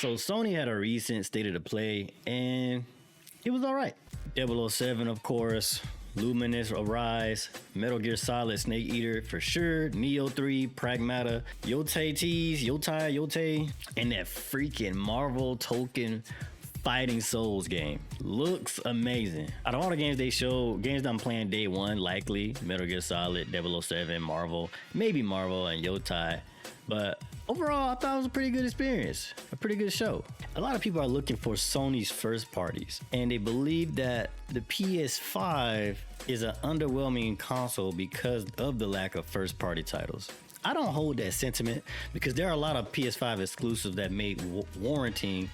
So Sony had a recent State of the Play, and it was all right. 007, of course, Luminous Arise, Metal Gear Solid Snake Eater for sure, Neo 3, Pragmata, Yotai, and that freaking Marvel Token Fighting Souls game. Looks amazing. Out of all the games they showed, games that I'm playing day one, likely Metal Gear Solid, 007, Marvel, maybe Marvel and Yotai. But overall, I thought it was a pretty good experience, a pretty good show. A lot of people are looking for Sony's first parties, and they believe that the PS5 is an underwhelming console because of the lack of first party titles. I don't hold that sentiment because there are a lot of PS5 exclusives that make warranting,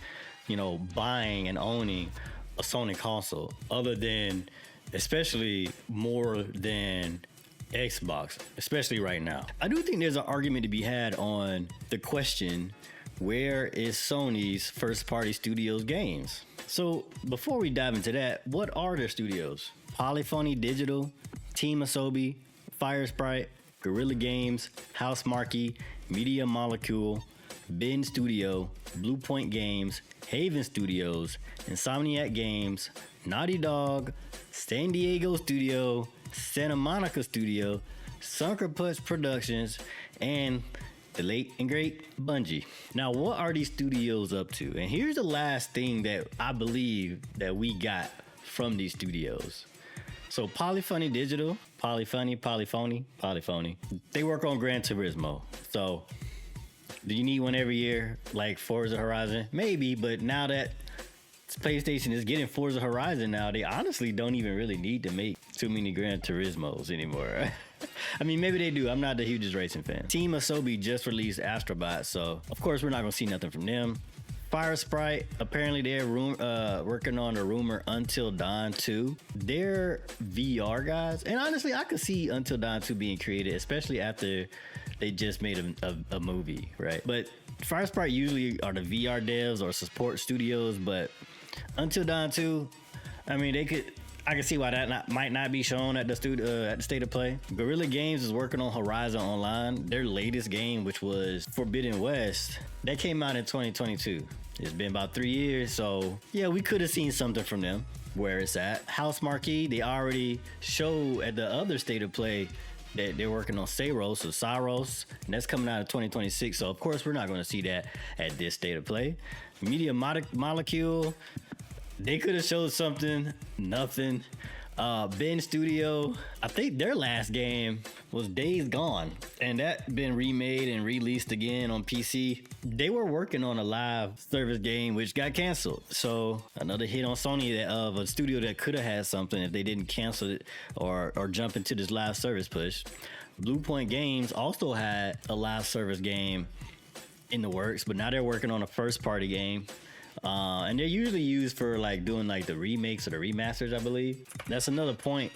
buying and owning a Sony console, other than, especially more than Xbox, especially right now. I do think there's an argument to be had on the question, where is Sony's first party studios games? So before we dive into that, what are their studios? Polyphony Digital, Team Asobi, Firesprite, Guerrilla Games, Housemarque, Media Molecule, Ben Studio, Bluepoint Games, Haven Studios, Insomniac Games, Naughty Dog, San Diego Studio, Santa Monica Studio, Sucker Punch Productions, and the late and great Bungie. Now, what are these studios up to? And here's the last thing that I believe that we got from these studios. So Polyphony Digital, Polyphony. They work on Gran Turismo. So do you need one every year like Forza Horizon? Maybe, but now that PlayStation is getting Forza Horizon now, they honestly don't even really need to make too many Gran Turismos anymore. I mean, maybe they do. I'm not the hugest racing fan. Team Asobi just released Astrobot, so of course we're not gonna see nothing from them. Firesprite, apparently they're working on the rumor Until Dawn 2. They're VR guys, and honestly, I could see Until Dawn 2 being created, especially after they just made a movie, right? But Firesprite usually are the VR devs or support studios, but Until Dawn 2, I mean, I can see why that might not be shown at the State of Play. Guerrilla Games is working on Horizon Online. Their latest game, which was Forbidden West, that came out in 2022. It's been about 3 years, so yeah, we could have seen something from them where it's at. Housemarque, they already showed at the other State of Play that they're working on Saros, and that's coming out in 2026. So of course we're not going to see that at this State of Play. Media Molecule, they could have showed something, nothing. Ben Studio, I think their last game was Days Gone, and that been remade and released again on PC. They were working on a live service game which got canceled. So another hit on Sony of a studio that could have had something if they didn't cancel it or jump into this live service push. Bluepoint Games also had a live service game in the works, but now they're working on a first party game. And they're usually used for like doing like the remakes or the remasters, I believe. That's another point,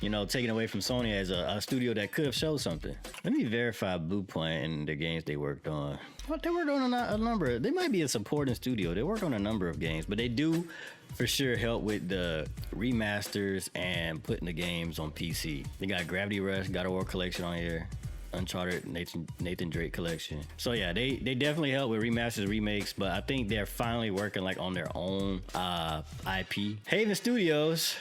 taken away from Sony as a studio that could have showed something. Let me verify Bluepoint and the games they worked on. Well, they worked on a number. They might be a supporting studio. They work on a number of games, but they do for sure help with the remasters and putting the games on PC. They got Gravity Rush, God of War Collection on here. Uncharted, Nathan Drake collection. So yeah, they definitely help with remasters, remakes, but I think they're finally working like on their own IP. Haven Studios,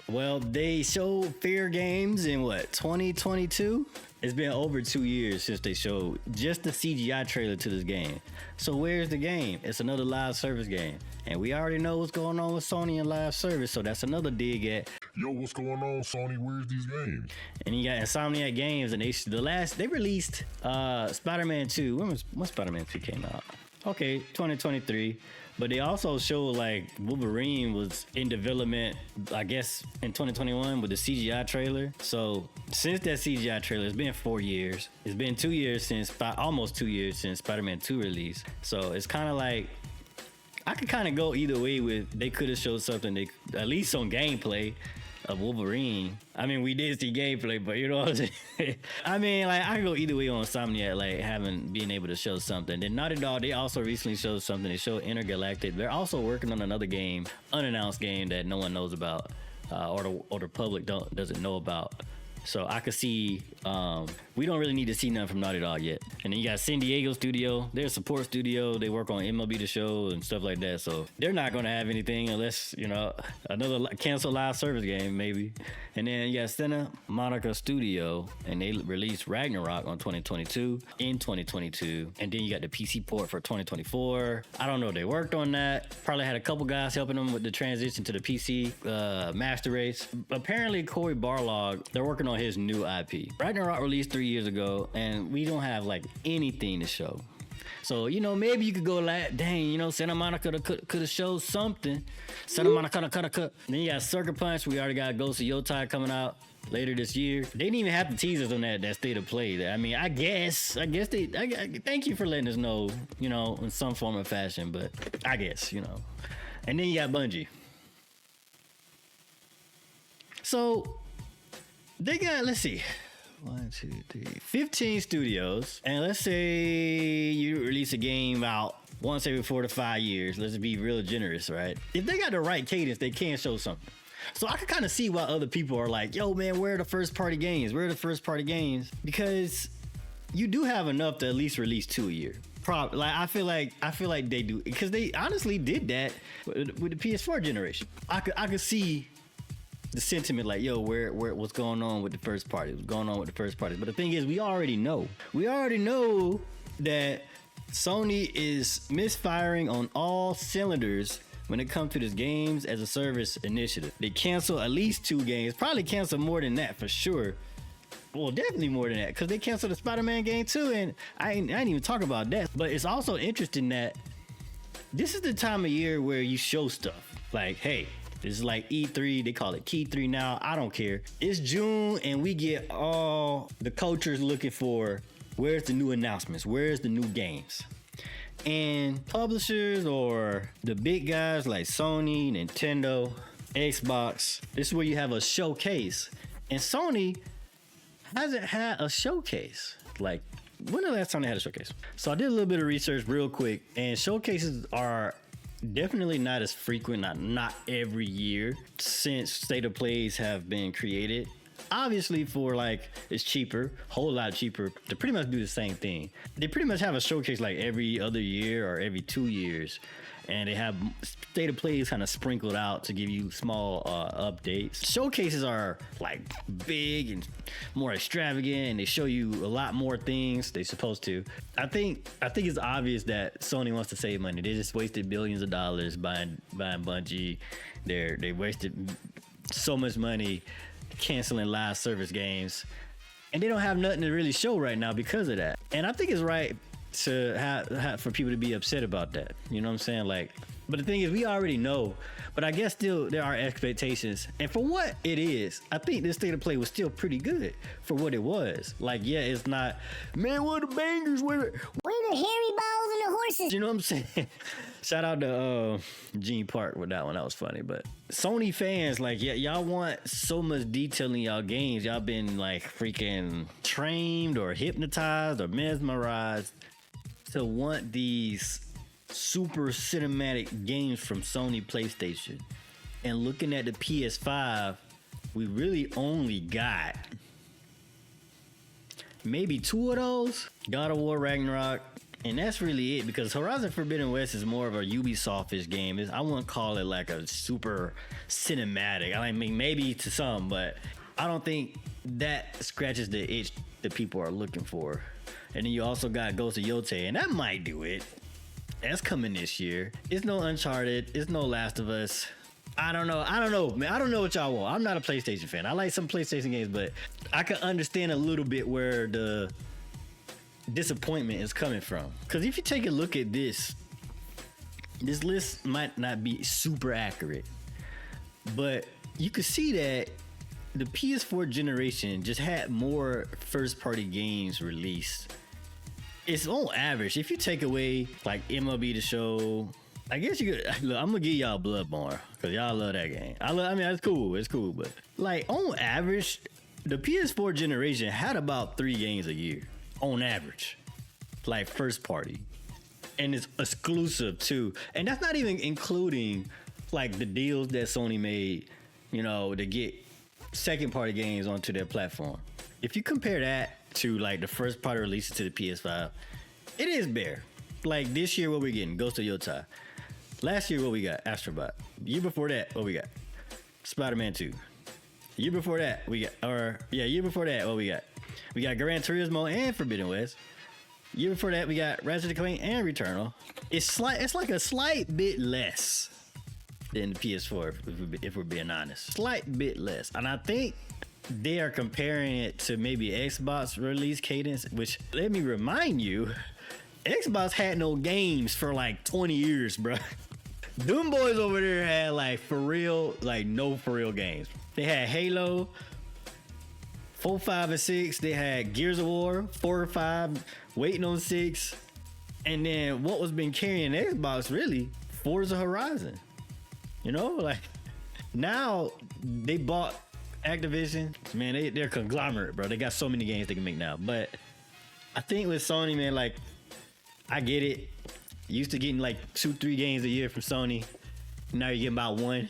well, they showed Fear Games in 2022? It's been over 2 years since they showed just the CGI trailer to this game. So where's the game? It's another live service game. And we already know what's going on with Sony and live service, so that's another dig at, yo, what's going on, Sony? Where's these games? And you got Insomniac Games, and they released Spider-Man 2. When Spider-Man 2 came out? Okay, 2023. But they also showed like Wolverine was in development, I guess, in 2021 with the CGI trailer. So since that CGI trailer, it's been 4 years. It's been 2 years almost 2 years since Spider-Man 2 released. So it's kind of like, I could kind of go either way with, they could have showed something, at least some gameplay of Wolverine. I mean, we did see gameplay, but you know what I'm saying? I mean, like, I can go either way on Insomniac, like being able to show something. Then Naughty Dog, they also recently showed something. They showed Intergalactic. They're also working on another game, unannounced game that no one knows about, or the public doesn't know about. So I could see, we don't really need to see nothing from Naughty Dog yet. And then you got San Diego studio, they're a support studio. They work on MLB The Show and stuff like that. So they're not going to have anything unless, another canceled live service game maybe. And then you got Santa Monica Studio, and they released Ragnarok in 2022. And then you got the PC port for 2024. I don't know if they worked on that. Probably had a couple guys helping them with the transition to the PC master race. Apparently Corey Barlog, they're working on his new IP. Ragnarok released 3 years ago, and we don't have like anything to show. So, maybe you could go like, dang, Santa Monica could have showed something. Santa Monica could. Then you got Sucker Punch. We already got Ghost of Yotai coming out later this year. They didn't even have the teasers on that state of play. I mean, I guess they thank you for letting us know, in some form or fashion, but I guess, And then you got Bungie. So they got, let's see, 1, 2, 3, 15 studios. And let's say you release a game out once every 4 to 5 years. Let's be real generous, right? If they got the right cadence, they can show something. So I can kind of see why other people are like, yo, man, where are the first party games? Because you do have enough to at least release 2 a year. I feel like they do, because they honestly did that with the PS4 generation. I could see the sentiment like, yo, what's going on with the first party? What's going on with the first party? But the thing is, we already know that Sony is misfiring on all cylinders when it comes to this games as a service initiative. They cancel at least 2 games, probably cancel more than that for sure. Well, definitely more than that, because they canceled the Spider-Man game too, and I ain't even talk about that. But it's also interesting that this is the time of year where you show stuff. Like, hey, this is like E3, they call it Key 3 now, I don't care. It's June, and we get all the cultures looking for, where's the new announcements? Where's the new games? And publishers or the big guys like Sony, Nintendo, Xbox, this is where you have a showcase. And Sony hasn't had a showcase. Like, when the last time they had a showcase? So I did a little bit of research real quick, and showcases are definitely not as frequent, not every year since State of Plays have been created. Obviously, for like, it's cheaper, whole lot cheaper to pretty much do the same thing. They pretty much have a showcase like every other year or every 2 years. And they have State of Plays kind of sprinkled out to give you small updates. Showcases are like big and more extravagant, and they show you a lot more things they're supposed to. I think it's obvious that Sony wants to save money. They just wasted billions of dollars buying Bungie. They wasted so much money canceling live service games, and they don't have nothing to really show right now because of that. And I think it's right to have for people to be upset about that. You know what I'm saying? Like, but the thing is, we already know. But I guess still there are expectations. And for what it is, I think this State of Play was still pretty good for what it was. Like, yeah, it's not, man, what the bangers, where the hairy balls and the horses? You know what I'm saying? Shout out to Gene Park with that one. That was funny. But Sony fans, like, yeah, y'all want so much detail in y'all games. Y'all been like freaking trained or hypnotized or mesmerized to want these super cinematic games from Sony PlayStation. And looking at the PS5, we really only got maybe 2 of those. God of War Ragnarok. And that's really it, because Horizon Forbidden West is more of a Ubisoft-ish game. I wouldn't call it like a super cinematic. I mean, maybe to some, but I don't think that scratches the itch that people are looking for. And then you also got Ghost of Yotai, and that might do it. That's coming this year. It's no Uncharted. It's no Last of Us. I don't know, man. I don't know what y'all want. I'm not a PlayStation fan. I like some PlayStation games, but I can understand a little bit where the disappointment is coming from. Because if you take a look at this list might not be super accurate, but you can see that the PS4 generation just had more first-party games released. It's on average, if you take away like MLB The Show, I guess you could. Look, I'm gonna give y'all Bloodborne because y'all love that game. I mean, it's cool, but like on average, the PS4 generation had about 3 games a year on average, like first party, and it's exclusive too. And that's not even including like the deals that Sony made, to get second party games onto their platform. If you compare that to like the first party releases to the PS5, it is bare. Like this year, what we getting? Ghost of Yotei. Last year, what we got? Astrobot. Year before that, what we got? Spider-Man 2. Year before that, year before that, what we got? We got Gran Turismo and Forbidden West. Year before that, we got Ratchet & Clank and Returnal. It's like a slight bit less than the PS4, if we're being honest. Slight bit less. And I think they are comparing it to maybe Xbox release cadence, which, let me remind you, Xbox had no games for like 20 years, bro. Them boys over there had like for real games. They had Halo 4, 5, and 6. They had Gears of War 4 or 5, waiting on 6. And then what was been carrying Xbox really? Forza Horizon. You know, like now they bought Activision. Man, they're a conglomerate, bro. They got so many games they can make now. But I think with Sony, man, like I get it. Used to getting like 2-3 games a year from Sony. Now you're getting about 1.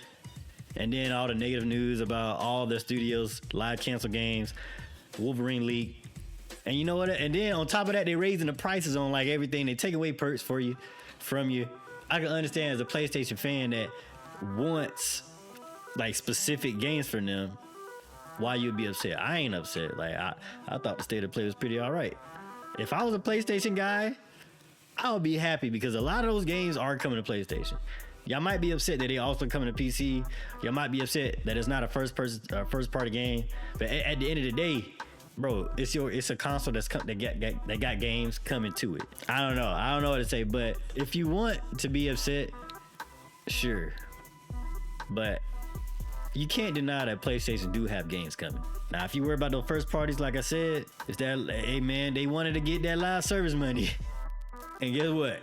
And then all the negative news about all the studios live cancel games, Wolverine leak. And you know what? And then on top of that, they're raising the prices on like everything. They take away perks from you. I can understand as a PlayStation fan that wants like specific games for them, why you'd be upset. I ain't upset. Like I thought the state of play was pretty all right. If I was a PlayStation guy, I would be happy because a lot of those games are coming to PlayStation. Y'all might be upset that they also coming to PC. Y'all might be upset that it's not a first party game. But at the end of the day, bro, it's a console that got games coming to it. I don't know what to say, but if you want to be upset, sure. But you can't deny that PlayStation do have games coming. Now, if you worry about those first parties, like I said, it's that, hey man, they wanted to get that live service money. And guess what?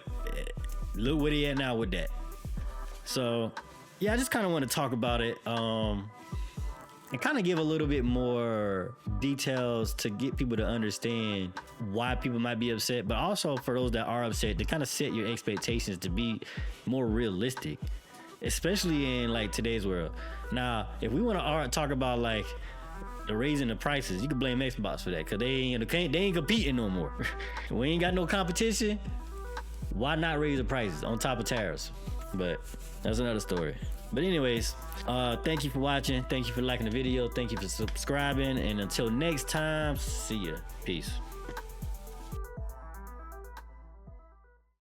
Look where they at now with that. So, yeah, I just kind of want to talk about it and kind of give a little bit more details to get people to understand why people might be upset, but also for those that are upset, to kind of set your expectations to be more realistic, especially in like today's world. Now, if we want to talk about like the raising the prices, you can blame Xbox for that because they ain't competing no more. We ain't got no competition. Why not raise the prices on top of tariffs? But that's another story. But anyways, thank you for watching. Thank you for liking the video. Thank you for subscribing. And until next time, see ya. Peace.